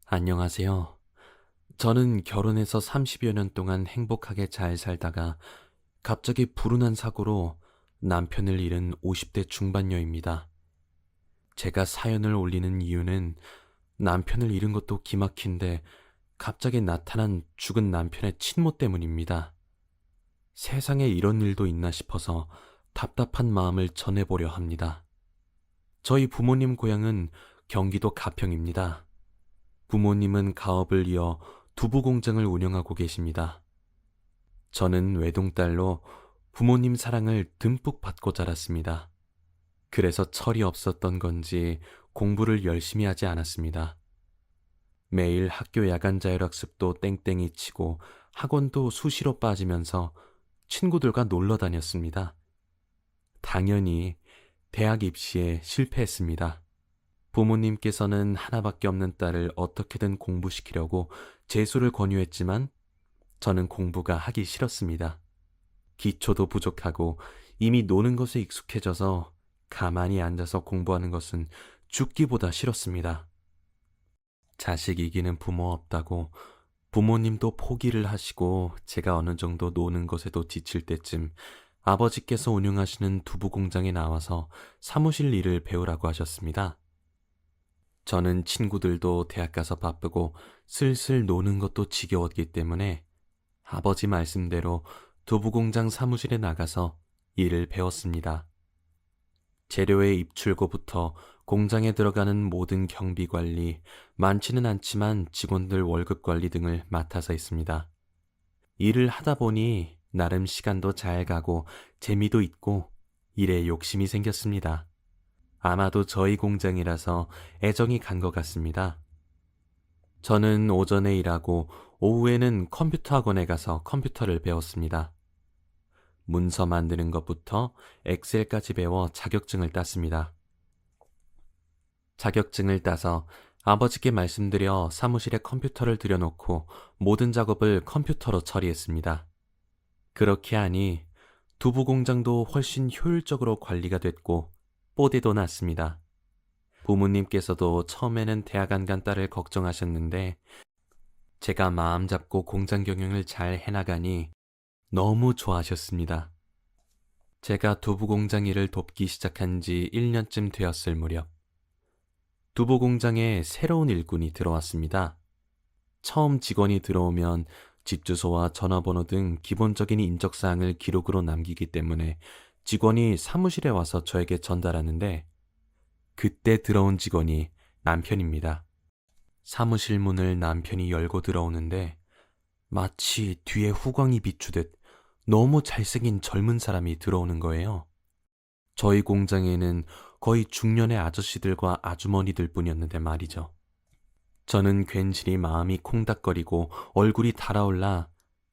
안녕하세요. 저는 결혼해서 30여 년 동안 행복하게 잘 살다가 갑자기 불운한 사고로 남편을 잃은 50대 중반녀입니다. 제가 사연을 올리는 이유는 남편을 잃은 것도 기막힌데 갑자기 나타난 죽은 남편의 친모 때문입니다. 세상에 이런 일도 있나 싶어서 답답한 마음을 전해보려 합니다. 저희 부모님 고향은 경기도 가평입니다. 부모님은 가업을 이어 두부 공장을 운영하고 계십니다. 저는 외동딸로 부모님 사랑을 듬뿍 받고 자랐습니다. 그래서 철이 없었던 건지 공부를 열심히 하지 않았습니다. 매일 학교 야간 자율학습도 땡땡이 치고 학원도 수시로 빠지면서 친구들과 놀러 다녔습니다. 당연히 대학 입시에 실패했습니다. 부모님께서는 하나밖에 없는 딸을 어떻게든 공부시키려고 재수를 권유했지만 저는 공부가 하기 싫었습니다. 기초도 부족하고 이미 노는 것에 익숙해져서 가만히 앉아서 공부하는 것은 죽기보다 싫었습니다. 자식 이기는 부모 없다고 부모님도 포기를 하시고 제가 어느 정도 노는 것에도 지칠 때쯤 아버지께서 운영하시는 두부 공장에 나와서 사무실 일을 배우라고 하셨습니다. 저는 친구들도 대학 가서 바쁘고 슬슬 노는 것도 지겨웠기 때문에 아버지 말씀대로 두부공장 사무실에 나가서 일을 배웠습니다. 재료의 입출고부터 공장에 들어가는 모든 경비 관리, 많지는 않지만 직원들 월급 관리 등을 맡아서 있습니다. 일을 하다 보니 나름 시간도 잘 가고 재미도 있고 일에 욕심이 생겼습니다. 아마도 저희 공장이라서 애정이 간 것 같습니다. 저는 오전에 일하고 오후에는 컴퓨터 학원에 가서 컴퓨터를 배웠습니다. 문서 만드는 것부터 엑셀까지 배워 자격증을 땄습니다. 자격증을 따서 아버지께 말씀드려 사무실에 컴퓨터를 들여놓고 모든 작업을 컴퓨터로 처리했습니다. 그렇게 하니 두부 공장도 훨씬 효율적으로 관리가 됐고 뽀대도 났습니다. 부모님께서도 처음에는 대학 안 간 딸을 걱정하셨는데 제가 마음 잡고 공장 경영을 잘 해나가니 너무 좋아하셨습니다. 제가 두부 공장 일을 돕기 시작한 지 1년쯤 되었을 무렵 두부 공장에 새로운 일꾼이 들어왔습니다. 처음 직원이 들어오면 집 주소와 전화번호 등 기본적인 인적사항을 기록으로 남기기 때문에 직원이 사무실에 와서 저에게 전달하는데 그때 들어온 직원이 남편입니다. 사무실 문을 남편이 열고 들어오는데 마치 뒤에 후광이 비추듯 너무 잘생긴 젊은 사람이 들어오는 거예요. 저희 공장에는 거의 중년의 아저씨들과 아주머니들 뿐이었는데 말이죠. 저는 괜시리 마음이 콩닥거리고 얼굴이 달아올라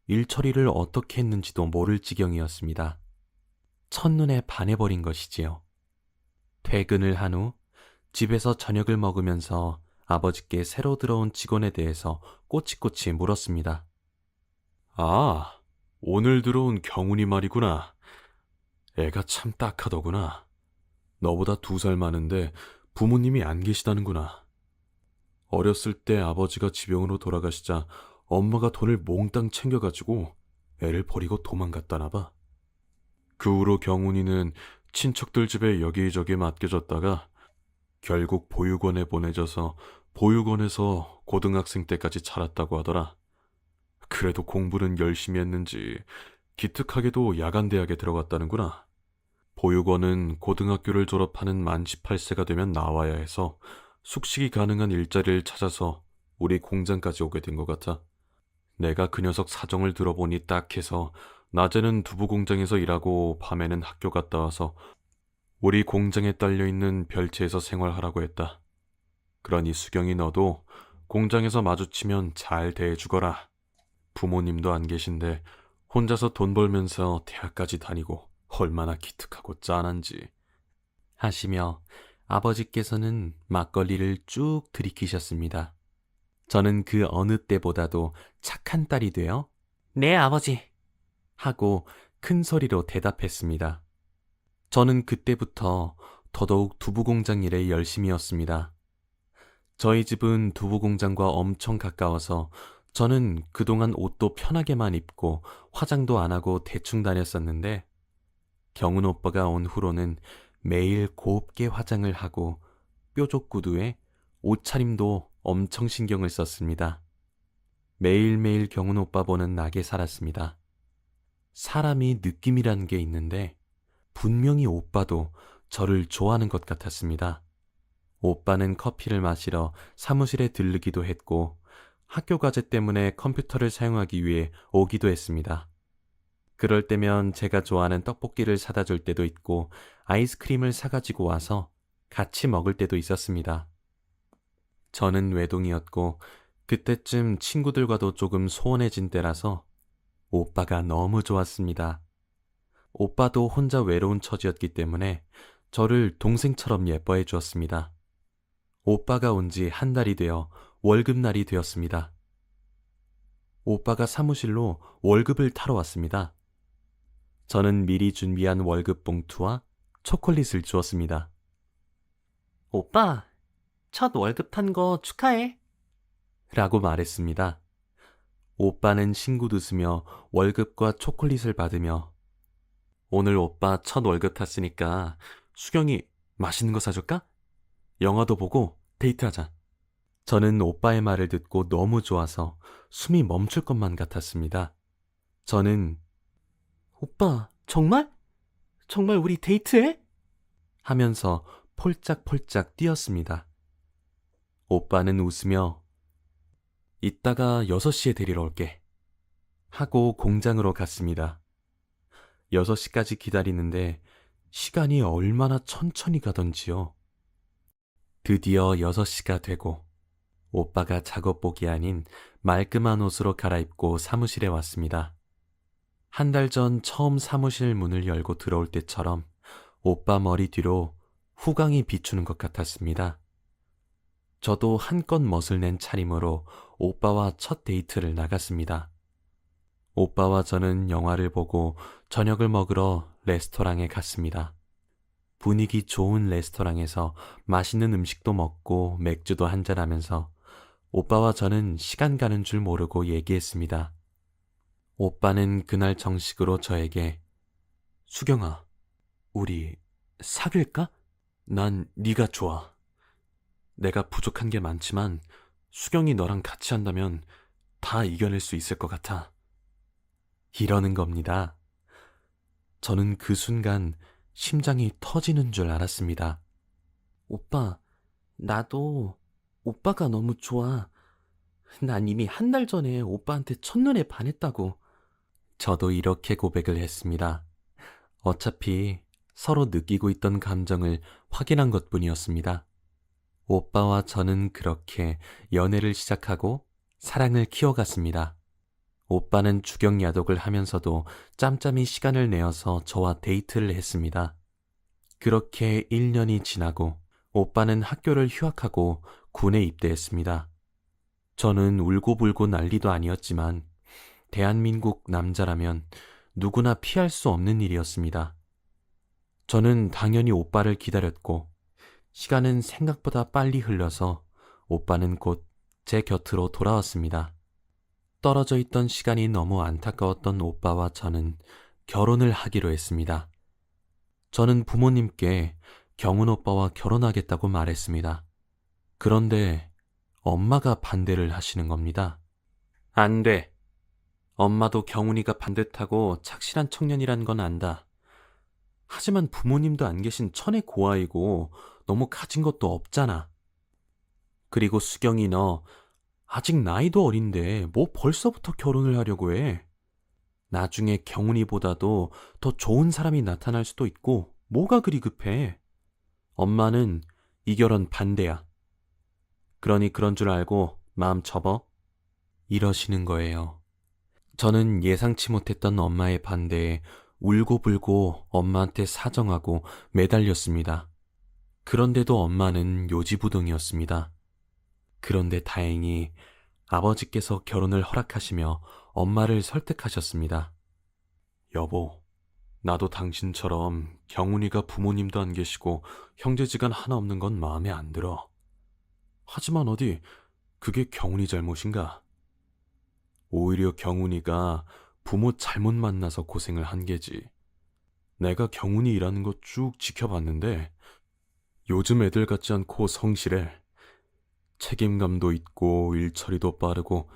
일 처리를 어떻게 했는지도 모를 지경이었습니다. 첫눈에 반해버린 것이지요. 퇴근을 한 후 집에서 저녁을 먹으면서 아버지께 새로 들어온 직원에 대해서 꼬치꼬치 물었습니다. 아, 오늘 들어온 경훈이 말이구나. 애가 참 딱하더구나. 너보다 2살 많은데 부모님이 안 계시다는구나. 어렸을 때 아버지가 지병으로 돌아가시자 엄마가 돈을 몽땅 챙겨가지고 애를 버리고 도망갔다나 봐. 그 후로 경훈이는 친척들 집에 여기저기 맡겨졌다가 결국 보육원에 보내져서 보육원에서 고등학생 때까지 자랐다고 하더라. 그래도 공부는 열심히 했는지 기특하게도 야간대학에 들어갔다는구나. 보육원은 고등학교를 졸업하는 만 18세가 되면 나와야 해서 숙식이 가능한 일자리를 찾아서 우리 공장까지 오게 된 것 같아. 내가 그 녀석 사정을 들어보니 딱해서 낮에는 두부 공장에서 일하고 밤에는 학교 갔다 와서 우리 공장에 딸려있는 별채에서 생활하라고 했다. 그러니 수경이 너도 공장에서 마주치면 잘 대해주거라. 부모님도 안 계신데 혼자서 돈 벌면서 대학까지 다니고 얼마나 기특하고 짠한지 하시며 아버지께서는 막걸리를 쭉 들이키셨습니다. 저는 그 어느 때보다도 착한 딸이 되어 네 아버지 하고 큰 소리로 대답했습니다. 저는 그때부터 더더욱 두부공장 일에 열심이었습니다. 저희 집은 두부공장과 엄청 가까워서 저는 그동안 옷도 편하게만 입고 화장도 안 하고 대충 다녔었는데 경훈 오빠가 온 후로는 매일 곱게 화장을 하고 뾰족 구두에 옷차림도 엄청 신경을 썼습니다. 매일매일 경훈 오빠 보는 낙에 살았습니다. 사람이 느낌이라는 게 있는데 분명히 오빠도 저를 좋아하는 것 같았습니다. 오빠는 커피를 마시러 사무실에 들르기도 했고 학교 과제 때문에 컴퓨터를 사용하기 위해 오기도 했습니다. 그럴 때면 제가 좋아하는 떡볶이를 사다 줄 때도 있고 아이스크림을 사가지고 와서 같이 먹을 때도 있었습니다. 저는 외동이었고 그때쯤 친구들과도 조금 소원해진 때라서 오빠가 너무 좋았습니다. 오빠도 혼자 외로운 처지였기 때문에 저를 동생처럼 예뻐해 주었습니다. 오빠가 온 지 한 달이 되어 월급날이 되었습니다. 오빠가 사무실로 월급을 타러 왔습니다. 저는 미리 준비한 월급 봉투와 초콜릿을 주었습니다. 오빠, 첫 월급 탄 거 축하해. 라고 말했습니다. 오빠는 싱긋 웃으며 월급과 초콜릿을 받으며 오늘 오빠 첫 월급 탔으니까 수경이 맛있는 거 사줄까? 영화도 보고 데이트하자. 저는 오빠의 말을 듣고 너무 좋아서 숨이 멈출 것만 같았습니다. 저는 오빠, 정말? 정말 우리 데이트해? 하면서 폴짝폴짝 뛰었습니다. 오빠는 웃으며 이따가 6시에 데리러 올게 하고 공장으로 갔습니다. 6시까지 기다리는데 시간이 얼마나 천천히 가던지요. 드디어 6시가 되고 오빠가 작업복이 아닌 말끔한 옷으로 갈아입고 사무실에 왔습니다. 한 달 전 처음 사무실 문을 열고 들어올 때처럼 오빠 머리 뒤로 후광이 비추는 것 같았습니다. 저도 한껏 멋을 낸 차림으로 오빠와 첫 데이트를 나갔습니다. 오빠와 저는 영화를 보고 저녁을 먹으러 레스토랑에 갔습니다. 분위기 좋은 레스토랑에서 맛있는 음식도 먹고 맥주도 한잔하면서 오빠와 저는 시간 가는 줄 모르고 얘기했습니다. 오빠는 그날 정식으로 저에게 수경아, 우리 사귈까? 난 네가 좋아. 내가 부족한 게 많지만 수경이 너랑 같이 한다면 다 이겨낼 수 있을 것 같아. 이러는 겁니다. 저는 그 순간 심장이 터지는 줄 알았습니다. 오빠, 나도 오빠가 너무 좋아. 난 이미 한 달 전에 오빠한테 첫눈에 반했다고. 저도 이렇게 고백을 했습니다. 어차피 서로 느끼고 있던 감정을 확인한 것뿐이었습니다. 오빠와 저는 그렇게 연애를 시작하고 사랑을 키워갔습니다. 오빠는 주경야독을 하면서도 짬짬이 시간을 내어서 저와 데이트를 했습니다. 그렇게 1년이 지나고 오빠는 학교를 휴학하고 군에 입대했습니다. 저는 울고불고 난리도 아니었지만 대한민국 남자라면 누구나 피할 수 없는 일이었습니다. 저는 당연히 오빠를 기다렸고 시간은 생각보다 빨리 흘러서 오빠는 곧 제 곁으로 돌아왔습니다. 떨어져 있던 시간이 너무 안타까웠던 오빠와 저는 결혼을 하기로 했습니다. 저는 부모님께 경훈 오빠와 결혼하겠다고 말했습니다. 그런데 엄마가 반대를 하시는 겁니다. 안 돼. 엄마도 경훈이가 반듯하고 착실한 청년이란 건 안다. 하지만 부모님도 안 계신 천의 고아이고 너무 가진 것도 없잖아. 그리고 수경이 너 아직 나이도 어린데 뭐 벌써부터 결혼을 하려고 해. 나중에 경훈이보다도 더 좋은 사람이 나타날 수도 있고 뭐가 그리 급해. 엄마는 이 결혼 반대야. 그러니 그런 줄 알고 마음 접어. 이러시는 거예요. 저는 예상치 못했던 엄마의 반대에 울고불고 엄마한테 사정하고 매달렸습니다. 그런데도 엄마는 요지부동이었습니다. 그런데 다행히 아버지께서 결혼을 허락하시며 엄마를 설득하셨습니다. 여보, 나도 당신처럼 경훈이가 부모님도 안 계시고 형제지간 하나 없는 건 마음에 안 들어. 하지만 어디 그게 경훈이 잘못인가? 오히려 경훈이가 부모 잘못 만나서 고생을 한 게지. 내가 경훈이 일하는 거 쭉 지켜봤는데 요즘 애들 같지 않고 성실해. 책임감도 있고 일처리도 빠르고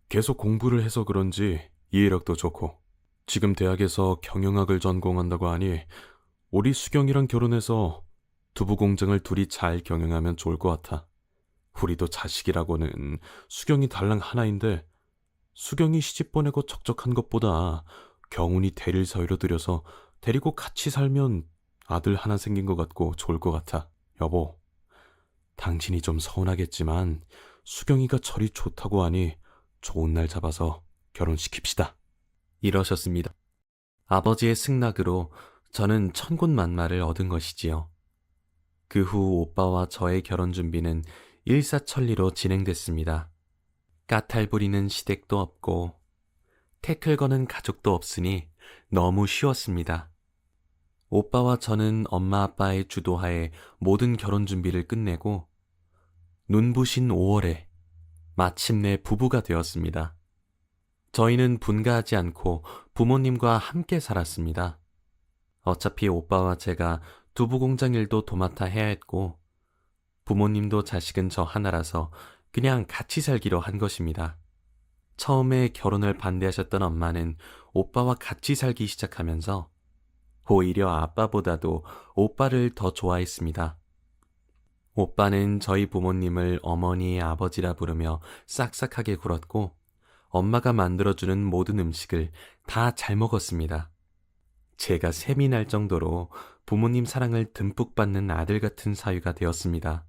계속 공부를 해서 그런지 이해력도 좋고 지금 대학에서 경영학을 전공한다고 하니 우리 수경이랑 결혼해서 두부 공장을 둘이 잘 경영하면 좋을 것 같아. 우리도 자식이라고는 수경이 달랑 하나인데 수경이 시집 보내고 적적한 것보다 경훈이 대릴 사위로 들여서 데리고 같이 살면 아들 하나 생긴 것 같고 좋을 것 같아. 여보, 당신이 좀 서운하겠지만 수경이가 철이 좋다고 하니 좋은 날 잡아서 결혼시킵시다. 이러셨습니다. 아버지의 승낙으로 저는 천군만마를 얻은 것이지요. 그 후 오빠와 저의 결혼 준비는 일사천리로 진행됐습니다. 까탈 부리는 시댁도 없고 태클 거는 가족도 없으니 너무 쉬웠습니다. 오빠와 저는 엄마 아빠의 주도하에 모든 결혼 준비를 끝내고 눈부신 5월에 마침내 부부가 되었습니다. 저희는 분가하지 않고 부모님과 함께 살았습니다. 어차피 오빠와 제가 두부 공장 일도 도맡아 해야 했고 부모님도 자식은 저 하나라서 그냥 같이 살기로 한 것입니다. 처음에 결혼을 반대하셨던 엄마는 오빠와 같이 살기 시작하면서 오히려 아빠보다도 오빠를 더 좋아했습니다. 오빠는 저희 부모님을 어머니, 아버지라 부르며 싹싹하게 굴었고 엄마가 만들어주는 모든 음식을 다 잘 먹었습니다. 제가 셈이 날 정도로 부모님 사랑을 듬뿍 받는 아들 같은 사위가 되었습니다.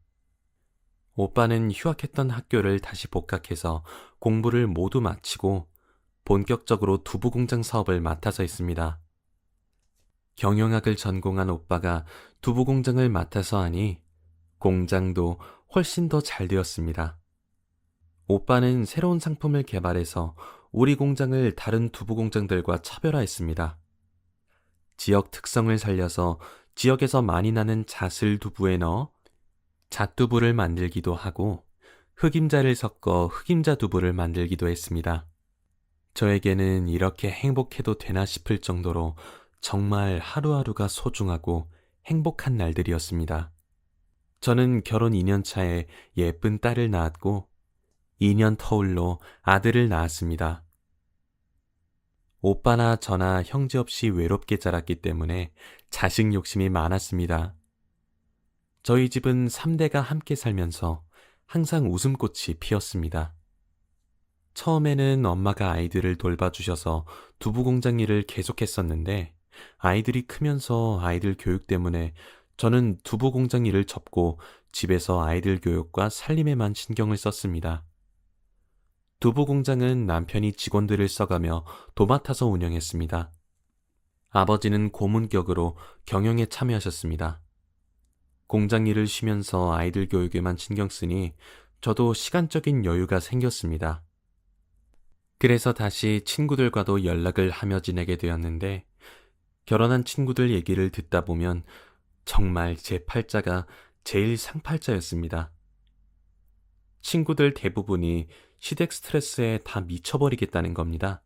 오빠는 휴학했던 학교를 다시 복학해서 공부를 모두 마치고 본격적으로 두부공장 사업을 맡아서 있습니다. 경영학을 전공한 오빠가 두부공장을 맡아서 하니 공장도 훨씬 더 잘 되었습니다. 오빠는 새로운 상품을 개발해서 우리 공장을 다른 두부공장들과 차별화했습니다. 지역 특성을 살려서 지역에서 많이 나는 잣을 두부에 넣어 잣두부를 만들기도 하고 흑임자를 섞어 흑임자 두부를 만들기도 했습니다. 저에게는 이렇게 행복해도 되나 싶을 정도로 정말 하루하루가 소중하고 행복한 날들이었습니다. 저는 결혼 2년 차에 예쁜 딸을 낳았고 2년 터울로 아들을 낳았습니다. 오빠나 저나 형제 없이 외롭게 자랐기 때문에 자식 욕심이 많았습니다. 저희 집은 3대가 함께 살면서 항상 웃음꽃이 피었습니다. 처음에는 엄마가 아이들을 돌봐주셔서 두부공장 일을 계속했었는데 아이들이 크면서 아이들 교육 때문에 저는 두부공장 일을 접고 집에서 아이들 교육과 살림에만 신경을 썼습니다. 두부공장은 남편이 직원들을 써가며 도맡아서 운영했습니다. 아버지는 고문격으로 경영에 참여하셨습니다. 공장 일을 쉬면서 아이들 교육에만 신경 쓰니 저도 시간적인 여유가 생겼습니다. 그래서 다시 친구들과도 연락을 하며 지내게 되었는데 결혼한 친구들 얘기를 듣다 보면 정말 제 팔자가 제일 상팔자였습니다. 친구들 대부분이 시댁 스트레스에 다 미쳐버리겠다는 겁니다.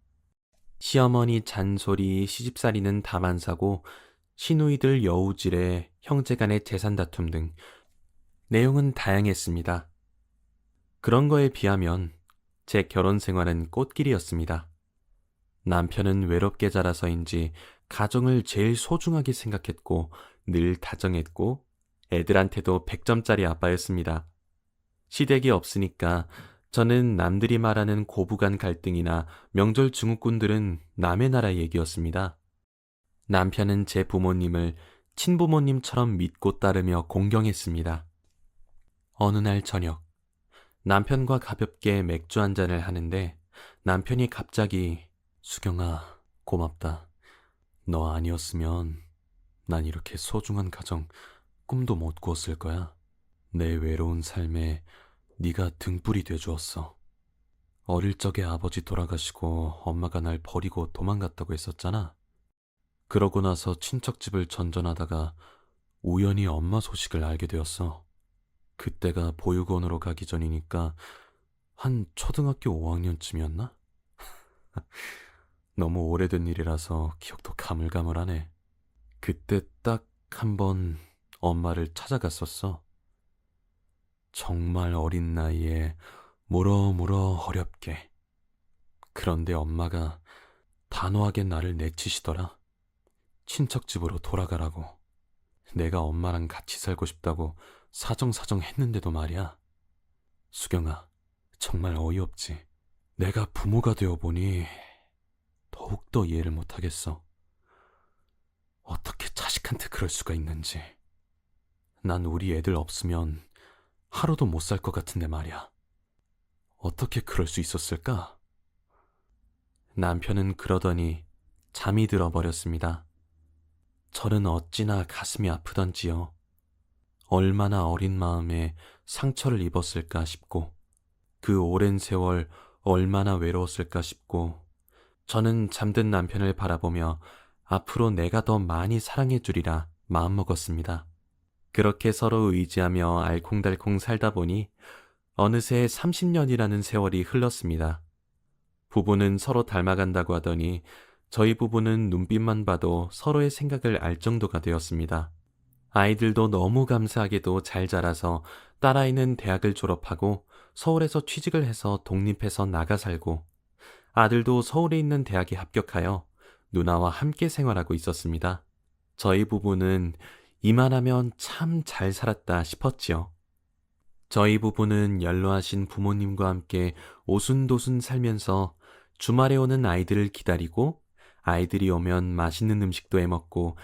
시어머니 잔소리, 시집살이는 다만사고 시누이들 여우질에 형제간의 재산 다툼 등 내용은 다양했습니다. 그런 거에 비하면 제 결혼 생활은 꽃길이었습니다. 남편은 외롭게 자라서인지 가정을 제일 소중하게 생각했고 늘 다정했고 애들한테도 100점짜리 아빠였습니다. 시댁이 없으니까 저는 남들이 말하는 고부간 갈등이나 명절 증후군들은 남의 나라 얘기였습니다. 남편은 제 부모님을 친부모님처럼 믿고 따르며 공경했습니다. 어느 날 저녁, 남편과 가볍게 맥주 한잔을 하는데 남편이 갑자기 수경아, 고맙다. 너 아니었으면 난 이렇게 소중한 가정 꿈도 못 꾸었을 거야. 내 외로운 삶에 네가 등불이 돼주었어. 어릴 적에 아버지 돌아가시고 엄마가 날 버리고 도망갔다고 했었잖아. 그러고 나서 친척집을 전전하다가 우연히 엄마 소식을 알게 되었어. 그때가 보육원으로 가기 전이니까 한 초등학교 5학년쯤이었나? 너무 오래된 일이라서 기억도 가물가물하네. 그때 딱 한 번 엄마를 찾아갔었어. 정말 어린 나이에 물어 어렵게. 그런데 엄마가 단호하게 나를 내치시더라. 친척 집으로 돌아가라고. 내가 엄마랑 같이 살고 싶다고 사정사정 했는데도 말이야. 수경아, 정말 어이없지. 내가 부모가 되어 보니 더욱더 이해를 못하겠어. 어떻게 자식한테 그럴 수가 있는지. 난 우리 애들 없으면 하루도 못 살 것 같은데 말이야. 어떻게 그럴 수 있었을까? 남편은 그러더니 잠이 들어버렸습니다. 저는 어찌나 가슴이 아프던지요. 얼마나 어린 마음에 상처를 입었을까 싶고, 그 오랜 세월 얼마나 외로웠을까 싶고, 저는 잠든 남편을 바라보며 앞으로 내가 더 많이 사랑해주리라 마음먹었습니다. 그렇게 서로 의지하며 알콩달콩 살다 보니 어느새 30년이라는 세월이 흘렀습니다. 부부는 서로 닮아간다고 하더니 저희 부부는 눈빛만 봐도 서로의 생각을 알 정도가 되었습니다. 아이들도 너무 감사하게도 잘 자라서 딸아이는 대학을 졸업하고 서울에서 취직을 해서 독립해서 나가 살고, 아들도 서울에 있는 대학에 합격하여 누나와 함께 생활하고 있었습니다. 저희 부부는 이만하면 참 잘 살았다 싶었지요. 저희 부부는 연로하신 부모님과 함께 오순도순 살면서 주말에 오는 아이들을 기다리고, 아이들이 오면 맛있는 음식도 해먹고,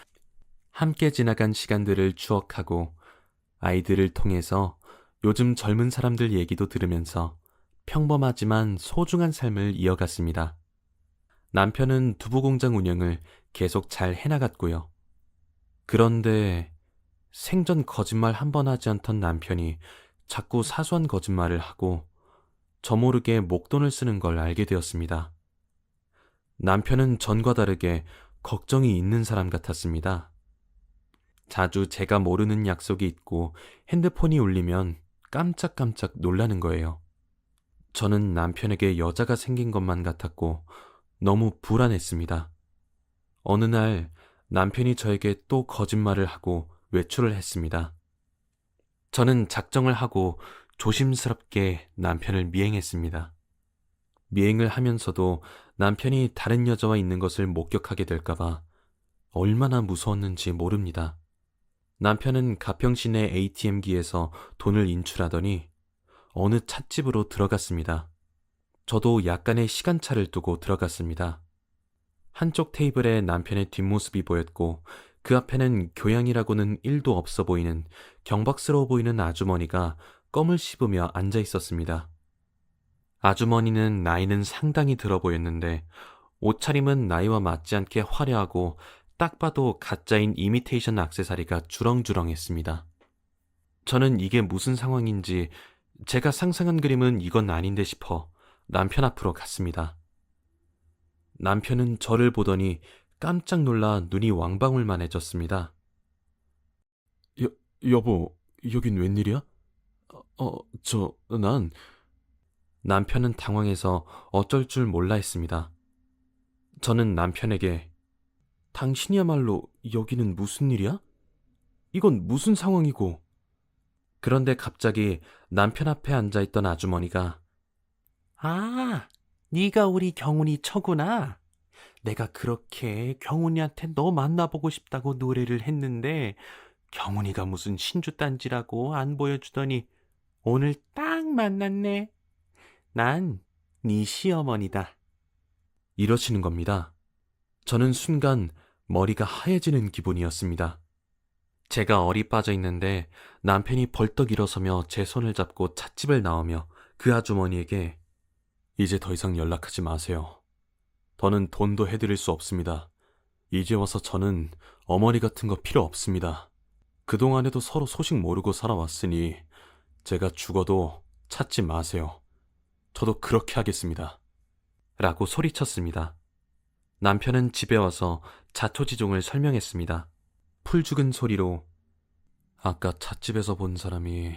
함께 지나간 시간들을 추억하고, 아이들을 통해서 요즘 젊은 사람들 얘기도 들으면서 평범하지만 소중한 삶을 이어갔습니다. 남편은 두부공장 운영을 계속 잘 해나갔고요. 그런데 생전 거짓말 한 번 하지 않던 남편이 자꾸 사소한 거짓말을 하고 저 모르게 목돈을 쓰는 걸 알게 되었습니다. 남편은 전과 다르게 걱정이 있는 사람 같았습니다. 자주 제가 모르는 약속이 있고 핸드폰이 울리면 깜짝깜짝 놀라는 거예요. 저는 남편에게 여자가 생긴 것만 같았고 너무 불안했습니다. 어느 날 남편이 저에게 또 거짓말을 하고 외출을 했습니다. 저는 작정을 하고 조심스럽게 남편을 미행했습니다. 미행을 하면서도 남편이 다른 여자와 있는 것을 목격하게 될까봐 얼마나 무서웠는지 모릅니다. 남편은 가평시내 ATM기에서 돈을 인출하더니 어느 찻집으로 들어갔습니다. 저도 약간의 시간차를 두고 들어갔습니다. 한쪽 테이블에 남편의 뒷모습이 보였고, 그 앞에는 교양이라고는 1도 없어 보이는 경박스러워 보이는 아주머니가 껌을 씹으며 앉아 있었습니다. 아주머니는 나이는 상당히 들어 보였는데 옷차림은 나이와 맞지 않게 화려하고 딱 봐도 가짜인 이미테이션 액세서리가 주렁주렁했습니다. 저는 이게 무슨 상황인지, 제가 상상한 그림은 이건 아닌데 싶어 남편 앞으로 갔습니다. 남편은 저를 보더니 깜짝 놀라 눈이 왕방울만해졌습니다. 여보, 여긴 웬일이야? 난... 남편은 당황해서 어쩔 줄 몰라 했습니다. 저는 남편에게 당신이야말로 여기는 무슨 일이야? 이건 무슨 상황이고? 그런데 갑자기 남편 앞에 앉아있던 아주머니가 아, 네가 우리 경훈이 처구나. 내가 그렇게 경훈이한테 너 만나보고 싶다고 노래를 했는데 경훈이가 무슨 신주단지라고 안 보여주더니 오늘 딱 만났네. 난 네 시어머니다. 이러시는 겁니다. 저는 순간 머리가 하얘지는 기분이었습니다. 제가 얼이 빠져 있는데 남편이 벌떡 일어서며 제 손을 잡고 찻집을 나오며 그 아주머니에게 이제 더 이상 연락하지 마세요. 더는 돈도 해드릴 수 없습니다. 이제 와서 저는 어머니 같은 거 필요 없습니다. 그동안에도 서로 소식 모르고 살아왔으니 제가 죽어도 찾지 마세요. 저도 그렇게 하겠습니다. 라고 소리쳤습니다. 남편은 집에 와서 자초지종을 설명했습니다. 풀 죽은 소리로 아까 찻집에서 본 사람이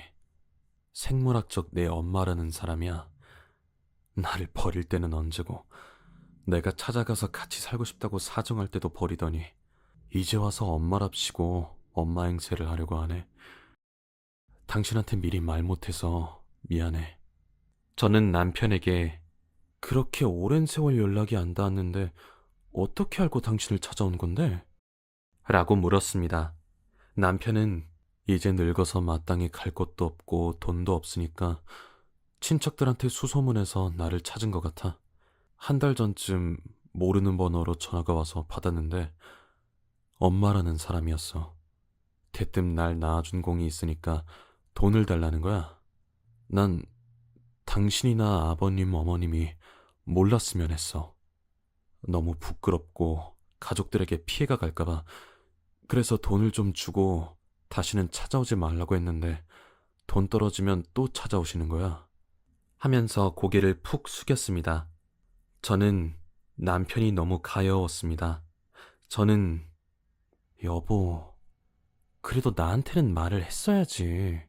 생물학적 내 엄마라는 사람이야. 나를 버릴 때는 언제고, 내가 찾아가서 같이 살고 싶다고 사정할 때도 버리더니, 이제 와서 엄마랍시고 엄마 행세를 하려고 하네. 당신한테 미리 말 못해서 미안해. 저는 남편에게 그렇게 오랜 세월 연락이 안 닿았는데 어떻게 알고 당신을 찾아온 건데? 라고 물었습니다. 남편은 이제 늙어서 마땅히 갈 곳도 없고 돈도 없으니까 친척들한테 수소문해서 나를 찾은 것 같아. 한 달 전쯤 모르는 번호로 전화가 와서 받았는데 엄마라는 사람이었어. 대뜸 날 낳아준 공이 있으니까 돈을 달라는 거야. 난 당신이나 아버님, 어머님이 몰랐으면 했어. 너무 부끄럽고 가족들에게 피해가 갈까봐. 그래서 돈을 좀 주고 다시는 찾아오지 말라고 했는데 돈 떨어지면 또 찾아오시는 거야. 하면서 고개를 푹 숙였습니다. 저는 남편이 너무 가여웠습니다. 저는 여보, 그래도 나한테는 말을 했어야지.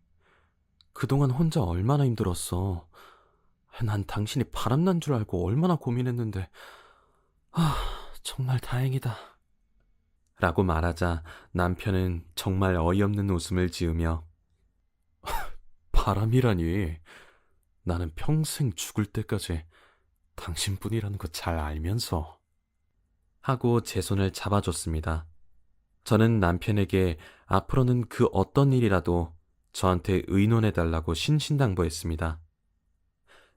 그동안 혼자 얼마나 힘들었어. 난 당신이 바람난 줄 알고 얼마나 고민했는데, 정말 다행이다. 라고 말하자 남편은 정말 어이없는 웃음을 지으며, 바람이라니. 나는 평생 죽을 때까지 당신뿐이라는 거 잘 알면서. 하고 제 손을 잡아줬습니다. 저는 남편에게 앞으로는 그 어떤 일이라도 저한테 의논해달라고 신신당부했습니다.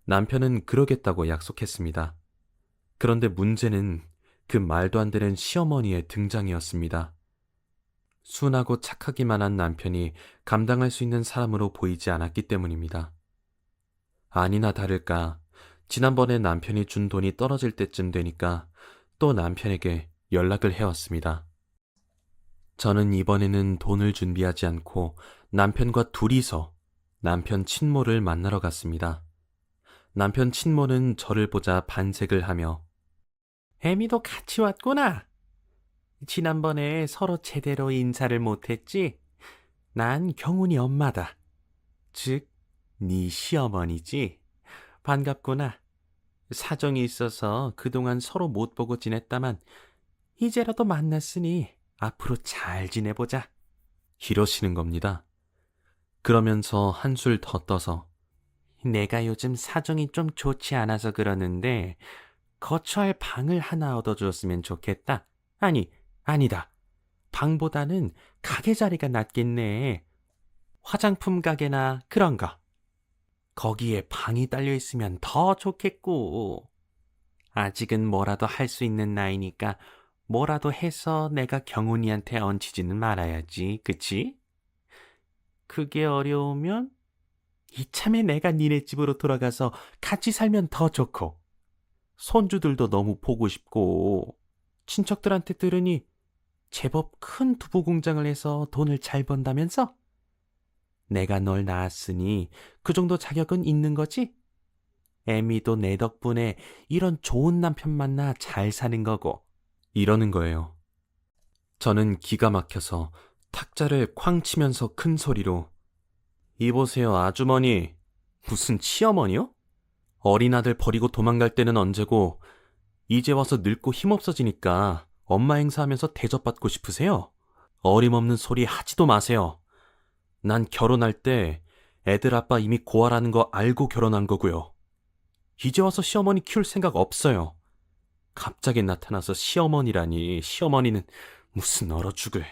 남편은 그러겠다고 약속했습니다. 그런데 문제는 그 말도 안 되는 시어머니의 등장이었습니다. 순하고 착하기만 한 남편이 감당할 수 있는 사람으로 보이지 않았기 때문입니다. 아니나 다를까 지난번에 남편이 준 돈이 떨어질 때쯤 되니까 또 남편에게 연락을 해왔습니다. 저는 이번에는 돈을 준비하지 않고 남편과 둘이서 남편 친모를 만나러 갔습니다. 남편 친모는 저를 보자 반색을 하며 애미도 같이 왔구나. 지난번에 서로 제대로 인사를 못했지? 난 경훈이 엄마다. 즉, 네 시어머니지? 반갑구나. 사정이 있어서 그동안 서로 못 보고 지냈다만 이제라도 만났으니 앞으로 잘 지내보자. 이러시는 겁니다. 그러면서 한술 더 떠서 내가 요즘 사정이 좀 좋지 않아서 그러는데 거처할 방을 하나 얻어주었으면 좋겠다. 아니다. 방보다는 가게 자리가 낫겠네. 화장품 가게나 그런 거. 거기에 방이 딸려 있으면 더 좋겠고. 아직은 뭐라도 할 수 있는 나이니까 뭐라도 해서 내가 경훈이한테 얹히지는 말아야지, 그치? 그게 어려우면 이참에 내가 니네 집으로 돌아가서 같이 살면 더 좋고, 손주들도 너무 보고 싶고, 친척들한테 들으니 제법 큰 두부 공장을 해서 돈을 잘 번다면서? 내가 널 낳았으니 그 정도 자격은 있는 거지? 애미도 내 덕분에 이런 좋은 남편 만나 잘 사는 거고, 이러는 거예요. 저는 기가 막혀서 탁자를 쾅 치면서 큰 소리로 이보세요, 아주머니. 무슨 치어머니요? 어린 아들 버리고 도망갈 때는 언제고 이제 와서 늙고 힘없어지니까 엄마 행사하면서 대접받고 싶으세요? 어림없는 소리 하지도 마세요. 난 결혼할 때 애들 아빠 이미 고아라는 거 알고 결혼한 거고요. 이제 와서 시어머니 키울 생각 없어요. 갑자기 나타나서 시어머니라니. 시어머니는 무슨 얼어 죽을.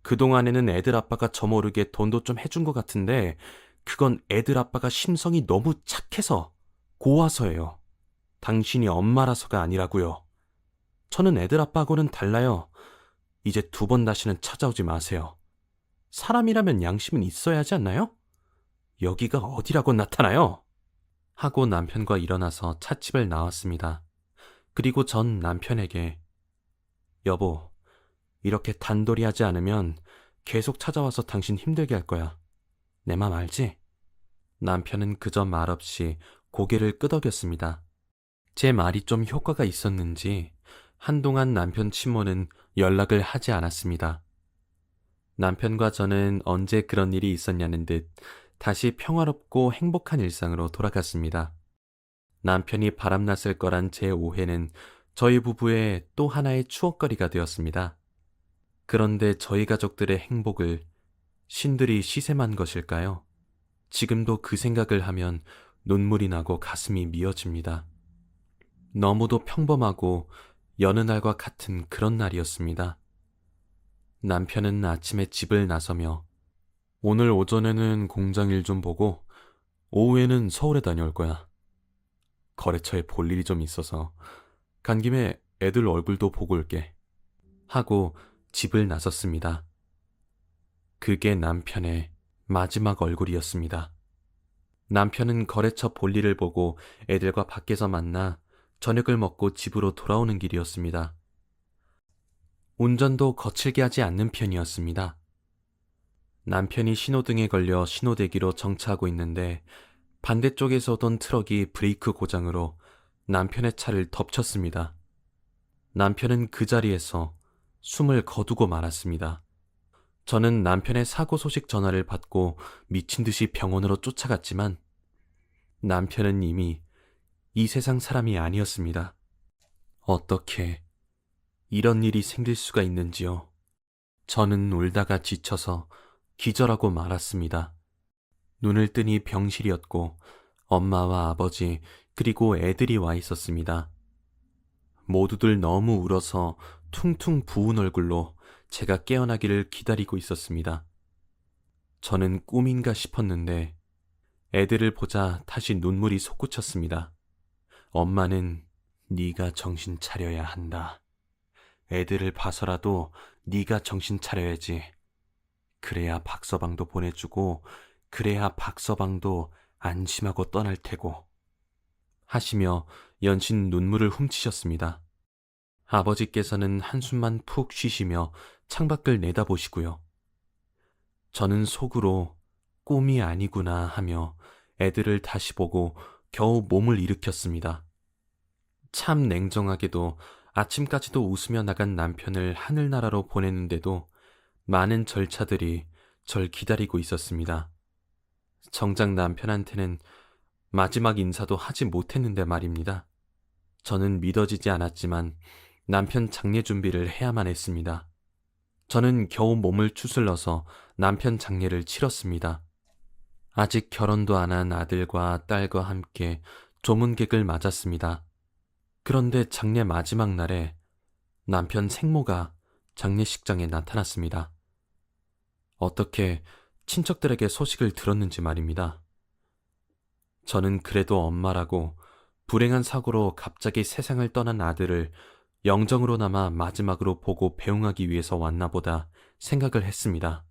그동안에는 애들 아빠가 저 모르게 돈도 좀 해준 것 같은데 그건 애들 아빠가 심성이 너무 착해서 고와서예요. 당신이 엄마라서가 아니라고요. 저는 애들 아빠하고는 달라요. 이제 두 번 다시는 찾아오지 마세요. 사람이라면 양심은 있어야 하지 않나요? 여기가 어디라고 나타나요? 하고 남편과 일어나서 찻집을 나왔습니다. 그리고 전 남편에게 여보, 이렇게 단돌이 하지 않으면 계속 찾아와서 당신 힘들게 할 거야. 내 맘 알지? 남편은 그저 말없이 고개를 끄덕였습니다. 제 말이 좀 효과가 있었는지 한동안 남편 친모는 연락을 하지 않았습니다. 남편과 저는 언제 그런 일이 있었냐는 듯 다시 평화롭고 행복한 일상으로 돌아갔습니다. 남편이 바람났을 거란 제 오해는 저희 부부의 또 하나의 추억거리가 되었습니다. 그런데 저희 가족들의 행복을 신들이 시샘한 것일까요? 지금도 그 생각을 하면 눈물이 나고 가슴이 미어집니다. 너무도 평범하고 여느 날과 같은 그런 날이었습니다. 남편은 아침에 집을 나서며 오늘 오전에는 공장 일 좀 보고 오후에는 서울에 다녀올 거야. 거래처에 볼 일이 좀 있어서 간 김에 애들 얼굴도 보고 올게. 하고 집을 나섰습니다. 그게 남편의 마지막 얼굴이었습니다. 남편은 거래처 볼일을 보고 애들과 밖에서 만나 저녁을 먹고 집으로 돌아오는 길이었습니다. 운전도 거칠게 하지 않는 편이었습니다. 남편이 신호등에 걸려 신호대기로 정차하고 있는데 반대쪽에서 오던 트럭이 브레이크 고장으로 남편의 차를 덮쳤습니다. 남편은 그 자리에서 숨을 거두고 말았습니다. 저는 남편의 사고 소식 전화를 받고 미친 듯이 병원으로 쫓아갔지만 남편은 이미 이 세상 사람이 아니었습니다. 어떻게 이런 일이 생길 수가 있는지요. 저는 울다가 지쳐서 기절하고 말았습니다. 눈을 뜨니 병실이었고 엄마와 아버지 그리고 애들이 와 있었습니다. 모두들 너무 울어서 퉁퉁 부은 얼굴로 제가 깨어나기를 기다리고 있었습니다. 저는 꿈인가 싶었는데 애들을 보자 다시 눈물이 솟구쳤습니다. 엄마는 네가 정신 차려야 한다. 애들을 봐서라도 네가 정신 차려야지. 그래야 박서방도 보내주고 그래야 박서방도 안심하고 떠날 테고 하시며 연신 눈물을 훔치셨습니다. 아버지께서는 한숨만 푹 쉬시며 창밖을 내다보시고요. 저는 속으로 꿈이 아니구나 하며 애들을 다시 보고 겨우 몸을 일으켰습니다. 참 냉정하게도 아침까지도 웃으며 나간 남편을 하늘나라로 보냈는데도 많은 절차들이 절 기다리고 있었습니다. 정작 남편한테는 마지막 인사도 하지 못했는데 말입니다. 저는 믿어지지 않았지만 남편 장례 준비를 해야만 했습니다. 저는 겨우 몸을 추슬러서 남편 장례를 치렀습니다. 아직 결혼도 안 한 아들과 딸과 함께 조문객을 맞았습니다. 그런데 장례 마지막 날에 남편 생모가 장례식장에 나타났습니다. 어떻게 친척들에게 소식을 들었는지 말입니다. 저는 그래도 엄마라고 불행한 사고로 갑자기 세상을 떠난 아들을 영정으로나마 마지막으로 보고 배웅하기 위해서 왔나 보다 생각을 했습니다.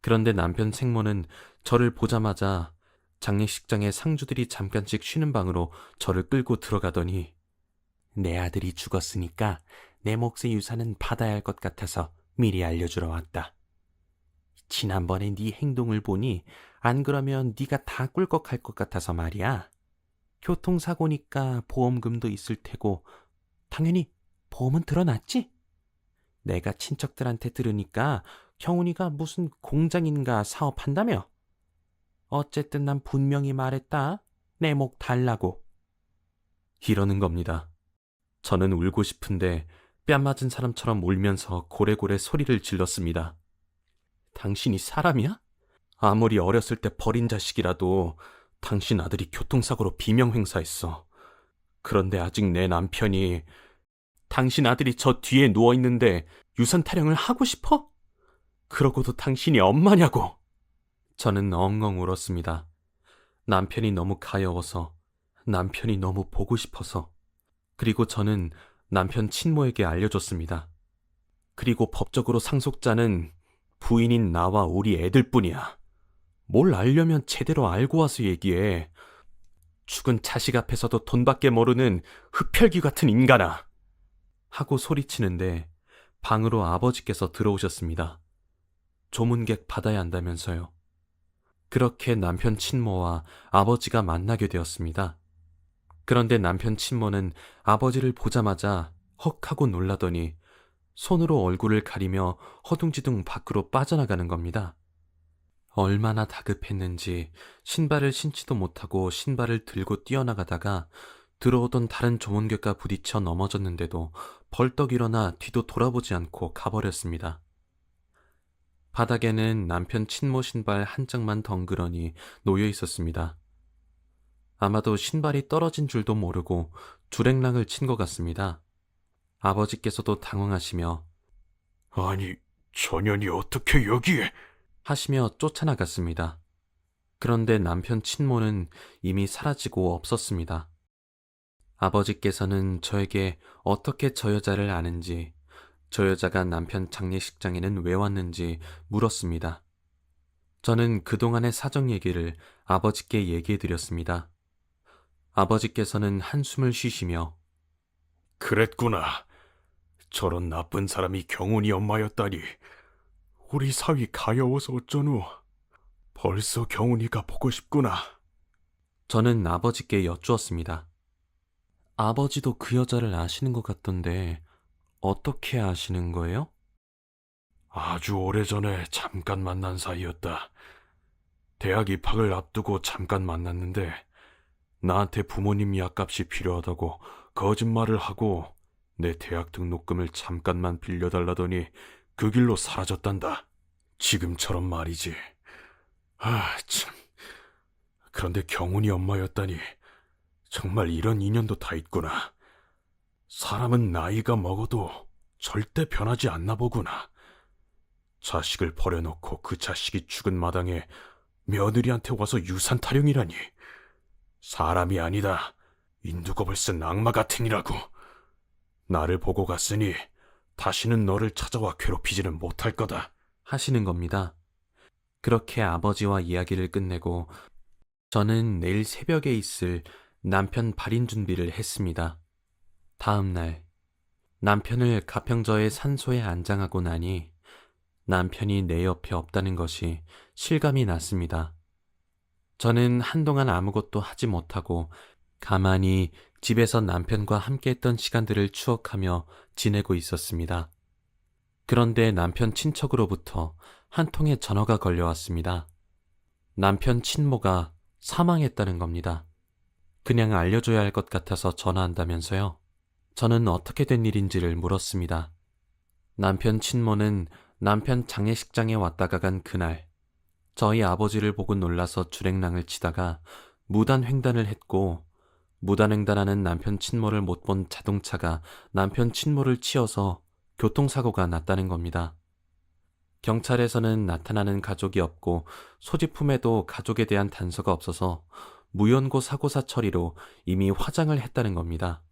그런데 남편 생모는 저를 보자마자 장례식장에 상주들이 잠깐씩 쉬는 방으로 저를 끌고 들어가더니 내 아들이 죽었으니까 내 몫의 유산은 받아야 할 것 같아서 미리 알려주러 왔다. 지난번에 네 행동을 보니 안 그러면 네가 다 꿀꺽할 것 같아서 말이야. 교통사고니까 보험금도 있을 테고 당연히 보험은 들어놨지? 내가 친척들한테 들으니까 경훈이가 무슨 공장인가 사업한다며? 어쨌든 난 분명히 말했다. 내 목 달라고. 이러는 겁니다. 저는 울고 싶은데 뺨 맞은 사람처럼 울면서 고래고래 소리를 질렀습니다. 당신이 사람이야? 아무리 어렸을 때 버린 자식이라도 당신 아들이 교통사고로 비명횡사했어. 그런데 아직 내 남편이 당신 아들이 저 뒤에 누워있는데 유산 타령을 하고 싶어? 그러고도 당신이 엄마냐고. 저는 엉엉 울었습니다. 남편이 너무 가여워서, 남편이 너무 보고 싶어서, 그리고 저는 남편 친모에게 알려줬습니다. 그리고 법적으로 상속자는 부인인 나와 우리 애들뿐이야. 뭘 알려면 제대로 알고 와서 얘기해. 죽은 자식 앞에서도 돈밖에 모르는 흡혈귀 같은 인간아. 하고 소리치는데 방으로 아버지께서 들어오셨습니다. 조문객 받아야 한다면서요. 그렇게 남편 친모와 아버지가 만나게 되었습니다. 그런데 남편 친모는 아버지를 보자마자 헉 하고 놀라더니 손으로 얼굴을 가리며 허둥지둥 밖으로 빠져나가는 겁니다. 얼마나 다급했는지 신발을 신지도 못하고 신발을 들고 뛰어나가다가 들어오던 다른 조문객과 부딪혀 넘어졌는데도 벌떡 일어나 뒤도 돌아보지 않고 가버렸습니다. 바닥에는 남편 친모 신발 한 짝만 덩그러니 놓여 있었습니다. 아마도 신발이 떨어진 줄도 모르고 주랭랑을 친 것 같습니다. 아버지께서도 당황하시며 아니, 전현이 어떻게 여기에? 하시며 쫓아나갔습니다. 그런데 남편 친모는 이미 사라지고 없었습니다. 아버지께서는 저에게 어떻게 저 여자를 아는지, 저 여자가 남편 장례식장에는 왜 왔는지 물었습니다. 저는 그동안의 사정 얘기를 아버지께 얘기해 드렸습니다. 아버지께서는 한숨을 쉬시며 그랬구나. 저런 나쁜 사람이 경훈이 엄마였다니. 우리 사위 가여워서 어쩌누. 벌써 경훈이가 보고 싶구나. 저는 아버지께 여쭈었습니다. 아버지도 그 여자를 아시는 것 같던데 어떻게 아시는 거예요? 아주 오래전에 잠깐 만난 사이였다. 대학 입학을 앞두고 잠깐 만났는데 나한테 부모님 약값이 필요하다고 거짓말을 하고 내 대학 등록금을 잠깐만 빌려달라더니 그 길로 사라졌단다. 지금처럼 말이지. 아, 참. 그런데 경훈이 엄마였다니 정말 이런 인연도 다 있구나. 사람은 나이가 먹어도 절대 변하지 않나 보구나. 자식을 버려놓고 그 자식이 죽은 마당에 며느리한테 와서 유산 타령이라니. 사람이 아니다. 인두겁을 쓴 악마 같으니라고. 나를 보고 갔으니 다시는 너를 찾아와 괴롭히지는 못할 거다. 하시는 겁니다. 그렇게 아버지와 이야기를 끝내고 저는 내일 새벽에 있을 남편 발인 준비를 했습니다. 다음 날 남편을 가평저의 산소에 안장하고 나니 남편이 내 옆에 없다는 것이 실감이 났습니다. 저는 한동안 아무것도 하지 못하고 가만히 집에서 남편과 함께했던 시간들을 추억하며 지내고 있었습니다. 그런데 남편 친척으로부터 한 통의 전화가 걸려왔습니다. 남편 친모가 사망했다는 겁니다. 그냥 알려줘야 할 것 같아서 전화한다면서요. 저는 어떻게 된 일인지를 물었습니다. 남편 친모는 남편 장례식장에 왔다가 간 그날 저희 아버지를 보고 놀라서 주랭랑을 치다가 무단횡단을 했고 무단횡단하는 남편 친모를 못 본 자동차가 남편 친모를 치어서 교통사고가 났다는 겁니다. 경찰에서는 나타나는 가족이 없고 소지품에도 가족에 대한 단서가 없어서 무연고 사고사 처리로 이미 화장을 했다는 겁니다.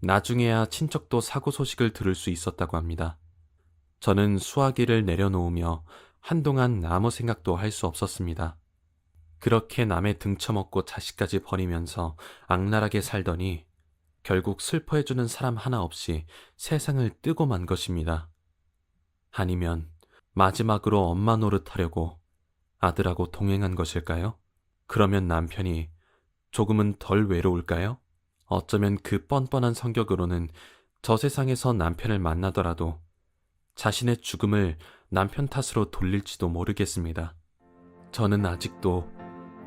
나중에야 친척도 사고 소식을 들을 수 있었다고 합니다. 저는 수화기를 내려놓으며 한동안 아무 생각도 할 수 없었습니다. 그렇게 남의 등쳐먹고 자식까지 버리면서 악랄하게 살더니 결국 슬퍼해주는 사람 하나 없이 세상을 뜨고 만 것입니다. 아니면 마지막으로 엄마 노릇하려고 아들하고 동행한 것일까요? 그러면 남편이 조금은 덜 외로울까요? 어쩌면 그 뻔뻔한 성격으로는 저 세상에서 남편을 만나더라도 자신의 죽음을 남편 탓으로 돌릴지도 모르겠습니다. 저는 아직도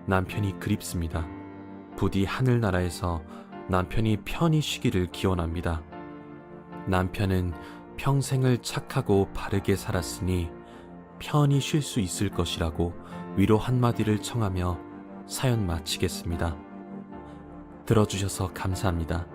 남편이 그립습니다. 부디 하늘나라에서 남편이 편히 쉬기를 기원합니다. 남편은 평생을 착하고 바르게 살았으니 편히 쉴 수 있을 것이라고 위로 한마디를 청하며 사연 마치겠습니다. 들어주셔서 감사합니다.